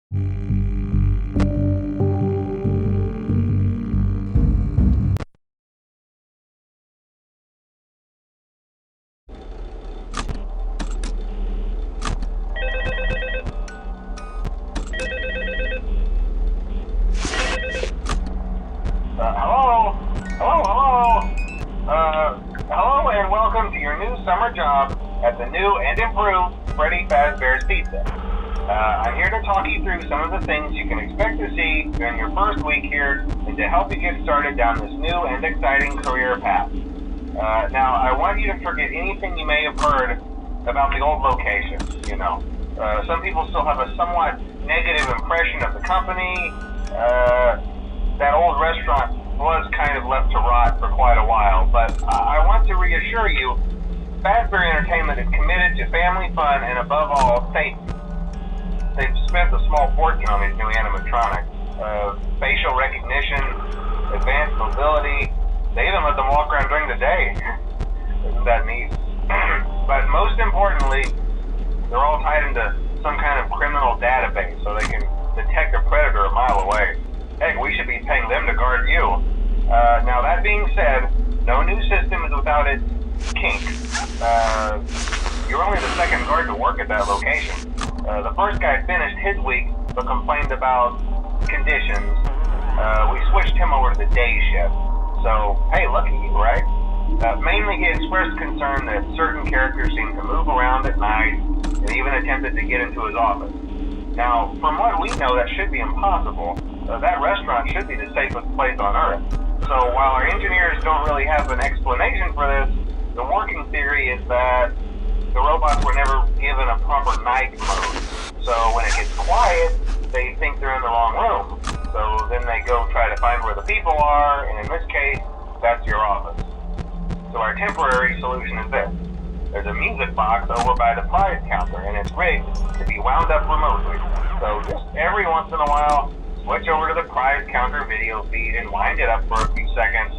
Hello and welcome to your new summer job at the new and improved Freddy Fazbear's Pizza. I'm here to talk you through some of the things you can expect to see during your first week here and to help you get started down this new and exciting career path. Now, I want you to forget anything you may have heard about the old location, some people still have a somewhat negative impression of the company. That old restaurant was kind of left to rot for quite a while, but I want to reassure you, Fazbear Entertainment is committed to family fun and above all, safety. They've spent a small fortune on these new animatronics. Facial recognition, advanced mobility, they even let them walk around during the day. Isn't that neat? But most importantly, they're all tied into some kind of criminal database so they can detect a predator a mile away. Heck, we should be paying them to guard you. Now that being said, no new system is without its kinks. You're only the second guard to work at that location. The first guy finished his week but complained about conditions. We switched him over to the day shift. So, hey, lucky you, right? Mainly he expressed concern that certain characters seemed to move around at night and even attempted to get into his office. Now, from what we know, that should be impossible. That restaurant should be the safest place on Earth. So while our engineers don't really have an explanation for this, the working theory is that the robots were never given a proper night mode. So when it gets quiet, they think they're in the wrong room. So then they go try to find where the people are, and in this case, that's your office. So our temporary solution is this. There's a music box over by the prize counter, and it's rigged to be wound up remotely. So just every once in a while, switch over to the prize counter video feed and wind it up for a few seconds.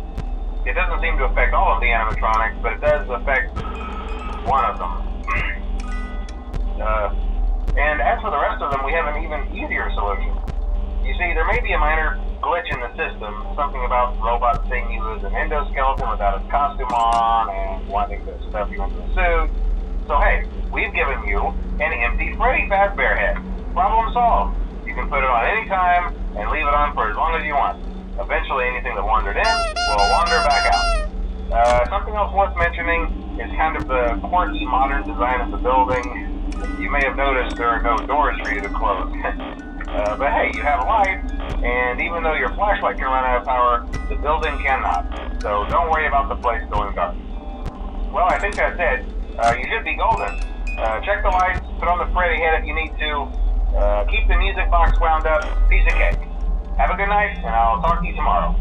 It doesn't seem to affect all of the animatronics, but it does affect one of them. And as for the rest of them, we have an even easier solution. You see, there may be a minor glitch in the system, something about robots seeing you as an endoskeleton without its costume on and wanting to stuff you into a suit. So hey, we've given you an empty Freddy Fazbear head. Problem solved. You can put it on any time and leave it on for as long as you want. Eventually anything that wandered in will wander back out. Something else worth mentioning is kind of the quartz modern design of the building. You may have noticed there are no doors for you to close. But hey, you have lights, and even though your flashlight can run out of power, the building cannot. So don't worry about the place going dark. Well, I think that's it. You should be golden. Check the lights, put on the Freddy head if you need to. Keep the music box wound up. Piece of cake. Have a good night, and I'll talk to you tomorrow.